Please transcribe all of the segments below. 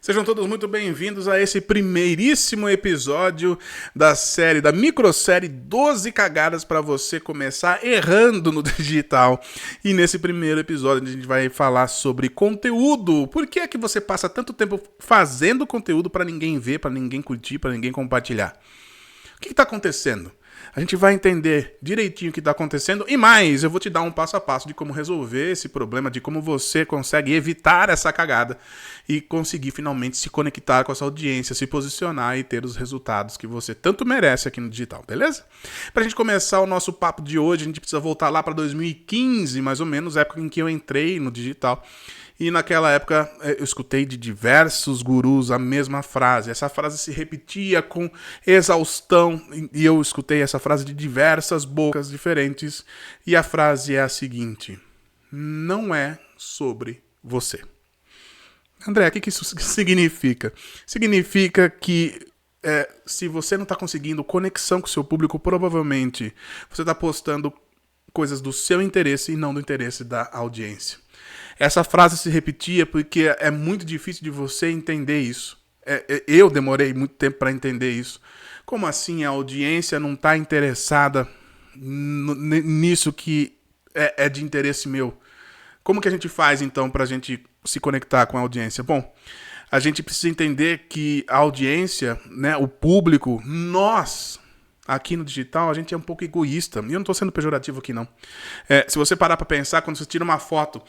Sejam todos muito bem-vindos a esse primeiríssimo episódio da microsérie 12 cagadas para você começar errando no digital. E nesse primeiro episódio a gente vai falar sobre conteúdo. Por que é que você passa tanto tempo fazendo conteúdo para ninguém ver, para ninguém curtir, para ninguém compartilhar? O que está acontecendo? A gente vai entender direitinho o que está acontecendo e mais, eu vou te dar um passo a passo de como resolver esse problema, de como você consegue evitar essa cagada e conseguir finalmente se conectar com essa audiência, se posicionar e ter os resultados que você tanto merece aqui no digital, beleza? Pra gente começar o nosso papo de hoje, a gente precisa voltar lá para 2015, mais ou menos, época em que eu entrei no digital. E naquela época eu escutei de diversos gurus a mesma frase. Essa frase se repetia com exaustão e eu escutei essa frase de diversas bocas diferentes. E a frase é a seguinte: não é sobre você. André, o que isso significa? Significa que se você não está conseguindo conexão com o seu público, provavelmente você está postando coisas do seu interesse e não do interesse da audiência. Essa frase se repetia porque é muito difícil de você entender isso. Eu demorei muito tempo para entender isso. Como assim a audiência não está interessada nisso que é de interesse meu? Como que a gente faz então para a gente se conectar com a audiência? Bom, a gente precisa entender que a audiência, né, o público, nós... Aqui no digital, a gente é um pouco egoísta. E eu não estou sendo pejorativo aqui, não. Se você parar para pensar, quando você tira uma foto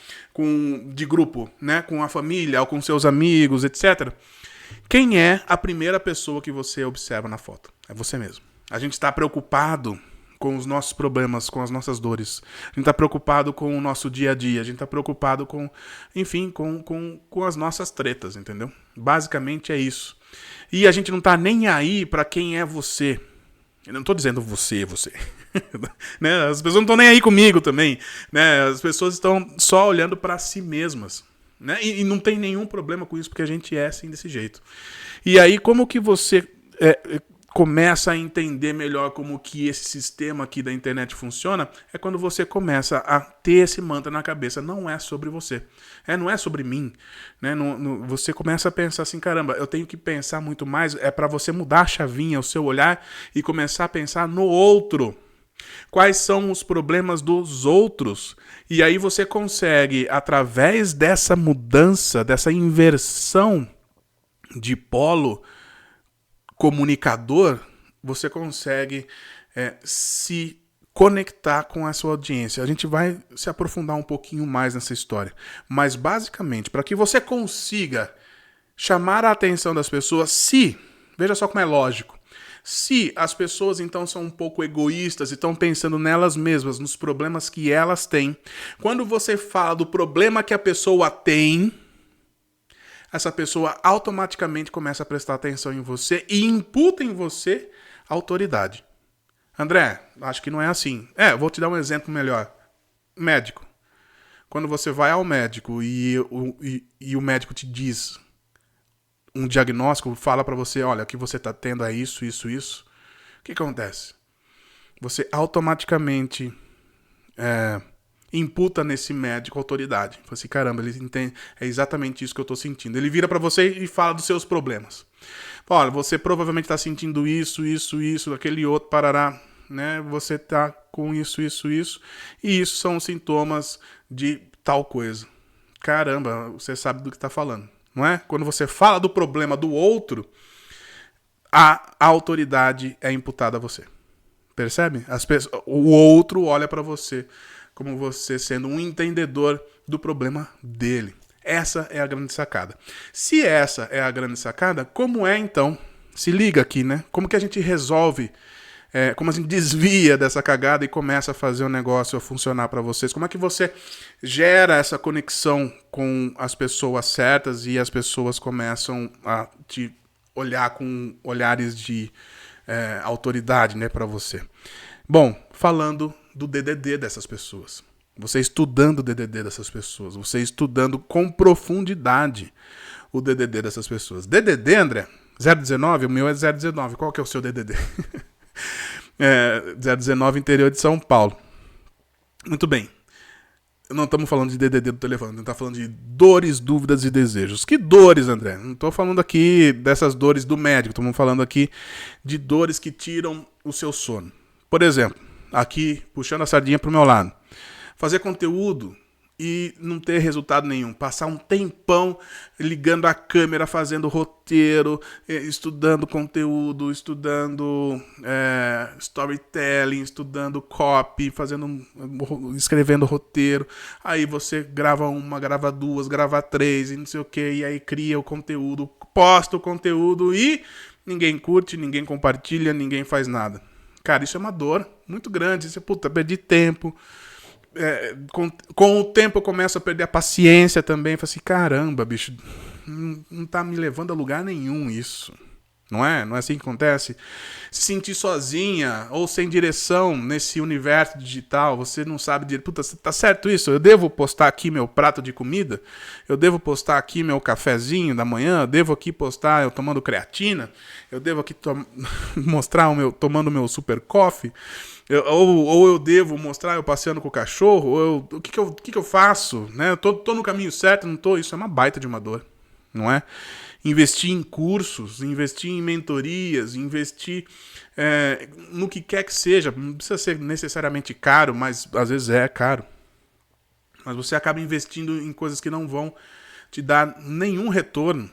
de grupo, né, com a família, ou com seus amigos, etc., quem é a primeira pessoa que você observa na foto? É você mesmo. A gente está preocupado com os nossos problemas, com as nossas dores. A gente está preocupado com o nosso dia a dia. A gente está preocupado com, enfim, com as nossas tretas, entendeu? Basicamente é isso. E a gente não está nem aí para quem é você. Eu não estou dizendo você. Né? As pessoas não estão nem aí comigo também. Né? As pessoas estão só olhando para si mesmas. Né? E não tem nenhum problema com isso, porque a gente é assim desse jeito. E aí, como que você começa a entender melhor como que esse sistema aqui da internet funciona? É quando você começa a ter esse mantra na cabeça. Não é sobre você. Não é sobre mim. Né? Você começa a pensar assim, caramba, eu tenho que pensar muito mais. É para você mudar a chavinha, o seu olhar e começar a pensar no outro. Quais são os problemas dos outros? E aí você consegue, através dessa mudança, dessa inversão de polo comunicador, você consegue se conectar com a sua audiência. A gente vai se aprofundar um pouquinho mais nessa história. Mas, basicamente, para que você consiga chamar a atenção das pessoas, veja só como é lógico, se as pessoas, então, são um pouco egoístas e estão pensando nelas mesmas, nos problemas que elas têm, quando você fala do problema que a pessoa tem, essa pessoa automaticamente começa a prestar atenção em você e imputa em você autoridade. André, acho que não é assim. Vou te dar um exemplo melhor. Médico. Quando você vai ao médico e o médico te diz um diagnóstico, fala pra você, olha, o que você tá tendo é isso, isso, isso. O que acontece? Você automaticamente imputa nesse médico autoridade. Fala assim, caramba, ele entende, é exatamente isso que eu tô sentindo. Ele vira pra você e fala dos seus problemas. Olha, você provavelmente tá sentindo isso, aquele outro, parará, né? Você tá com isso, e isso são os sintomas de tal coisa. Caramba, você sabe do que tá falando, não é? Quando você fala do problema do outro, a autoridade é imputada a você. Percebe? O outro olha pra você como você sendo um entendedor do problema dele. Essa é a grande sacada. Se essa é a grande sacada, como é então? Se liga aqui, né? Como que a gente resolve, como a gente desvia dessa cagada e começa a fazer o negócio funcionar para vocês? Como é que você gera essa conexão com as pessoas certas e as pessoas começam a te olhar com olhares de autoridade, né, para você? Bom, falando do DDD dessas pessoas. Você estudando o DDD dessas pessoas. Você estudando com profundidade o DDD dessas pessoas. DDD, André? 019? O meu é 019. Qual que é o seu DDD? 019, interior de São Paulo. Muito bem. Não estamos falando de DDD do telefone, a gente está falando de dores, dúvidas e desejos. Que dores, André? Não estou falando aqui dessas dores do médico, estamos falando aqui de dores que tiram o seu sono. Por exemplo, aqui, puxando a sardinha para o meu lado, fazer conteúdo e não ter resultado nenhum. Passar um tempão ligando a câmera, fazendo roteiro, estudando conteúdo, estudando storytelling, estudando copy, escrevendo roteiro. Aí você grava uma, grava duas, grava três e não sei o que. E aí cria o conteúdo, posta o conteúdo e ninguém curte, ninguém compartilha, ninguém faz nada. Cara, isso é uma dor muito grande. Você, perdi tempo. Com o tempo eu começo a perder a paciência também. Falo assim, caramba, bicho, não tá me levando a lugar nenhum isso. Não é? Não é assim que acontece? Se sentir sozinha ou sem direção nesse universo digital, você não sabe tá certo isso? Eu devo postar aqui meu prato de comida? Eu devo postar aqui meu cafezinho da manhã? Eu devo aqui postar eu tomando creatina? Eu devo aqui mostrar tomando meu super coffee? Ou eu devo mostrar eu passeando com o cachorro? O que eu faço? Né? Eu tô no caminho certo, não tô? Isso é uma baita de uma dor, não é? Investir em cursos, investir em mentorias, investir no que quer que seja. Não precisa ser necessariamente caro, mas às vezes é caro. Mas você acaba investindo em coisas que não vão te dar nenhum retorno.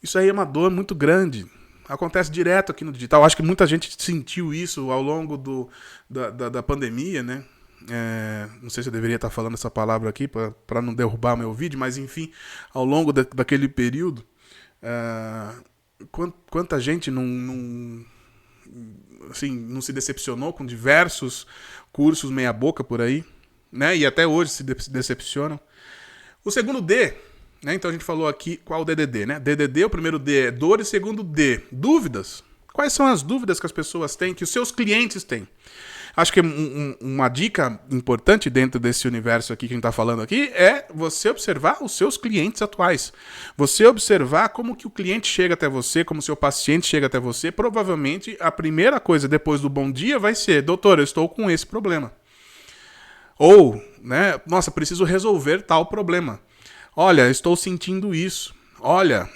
Isso aí é uma dor muito grande. Acontece direto aqui no digital. Acho que muita gente sentiu isso ao longo da pandemia, né? Não sei se eu deveria estar falando essa palavra aqui para não derrubar meu vídeo, mas enfim, ao longo daquele período, quanta gente não se decepcionou com diversos cursos meia boca por aí, né? E até hoje se decepcionam. O segundo D, né? Então a gente falou aqui qual o DDD, né? DDD, o primeiro D é dor e o segundo D, dúvidas. Quais são as dúvidas que as pessoas têm, que os seus clientes têm? Acho que uma dica importante dentro desse universo aqui que a gente está falando aqui é você observar os seus clientes atuais. Você observar como que o cliente chega até você, como o seu paciente chega até você. Provavelmente a primeira coisa depois do bom dia vai ser, doutor, eu estou com esse problema. Ou, né, nossa, preciso resolver tal problema. Olha, estou sentindo isso. Olha,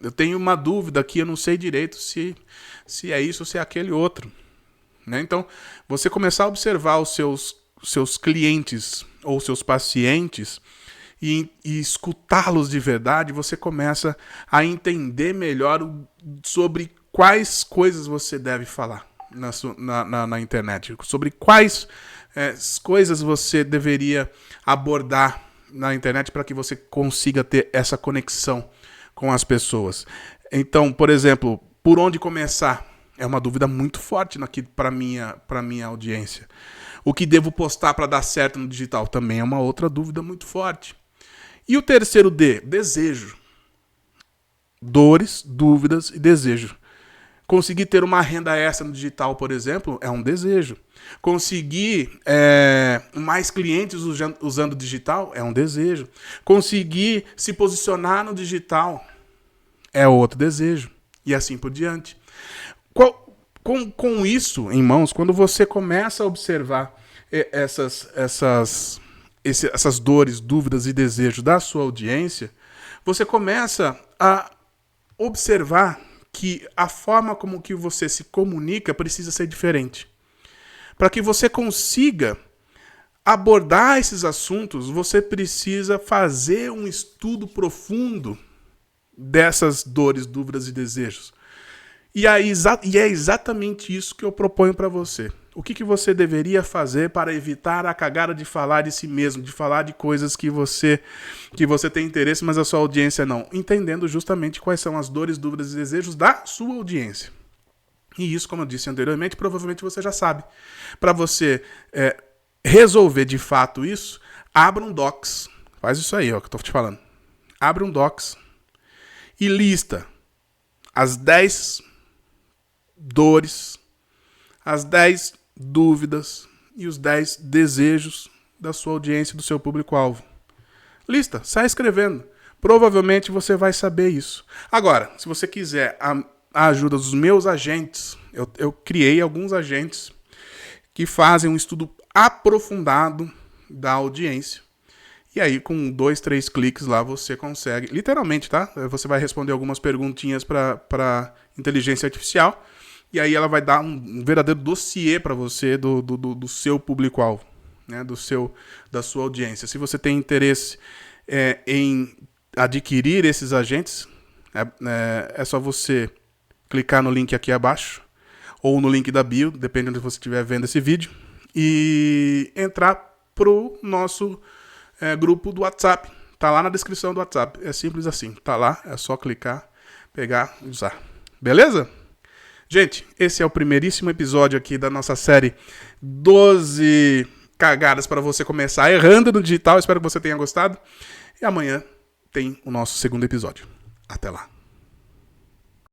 eu tenho uma dúvida aqui, eu não sei direito se é isso ou se é aquele outro. Né? Então, você começar a observar os seus clientes ou seus pacientes e escutá-los de verdade, você começa a entender melhor sobre quais coisas você deve falar na internet, sobre quais coisas você deveria abordar na internet para que você consiga ter essa conexão com as pessoas. Então, por exemplo, por onde começar? É uma dúvida muito forte para minha audiência. O que devo postar para dar certo no digital? Também é uma outra dúvida muito forte. E o terceiro D? Desejo. Dores, dúvidas e desejo. Conseguir ter uma renda extra no digital, por exemplo, é um desejo. Conseguir mais clientes usando o digital é um desejo. Conseguir se posicionar no digital é outro desejo. E assim por diante. Com isso em mãos, quando você começa a observar essas dores, dúvidas e desejos da sua audiência, você começa a observar que a forma como que você se comunica precisa ser diferente. Para que você consiga abordar esses assuntos, você precisa fazer um estudo profundo dessas dores, dúvidas e desejos. E é exatamente isso que eu proponho para você. O que você deveria fazer para evitar a cagada de falar de si mesmo, de falar de coisas que você tem interesse, mas a sua audiência não. Entendendo justamente quais são as dores, dúvidas e desejos da sua audiência. E isso, como eu disse anteriormente, provavelmente você já sabe. Para você resolver de fato isso, abra um Docs. Faz isso aí, ó, que eu tô te falando. Abre um Docs e lista as 10 dores, as 10 dúvidas e os 10 desejos da sua audiência, do seu público-alvo. Lista, sai escrevendo. Provavelmente você vai saber isso. Agora, se você quiser a ajuda dos meus agentes, eu criei alguns agentes que fazem um estudo aprofundado da audiência. E aí, com 2, 3 cliques lá, você consegue, literalmente, tá? Você vai responder algumas perguntinhas para inteligência artificial, e aí ela vai dar um verdadeiro dossiê para você do seu público-alvo, né? Da sua audiência. Se você tem interesse em adquirir esses agentes, é só você clicar no link aqui abaixo, ou no link da bio, dependendo de você estiver vendo esse vídeo, e entrar pro nosso grupo do WhatsApp. Tá lá na descrição do WhatsApp. É simples assim. Tá lá, é só clicar, pegar e usar. Beleza? Gente, esse é o primeiríssimo episódio aqui da nossa série 12 cagadas para você começar errando no digital. Espero que você tenha gostado. E amanhã tem o nosso segundo episódio. Até lá.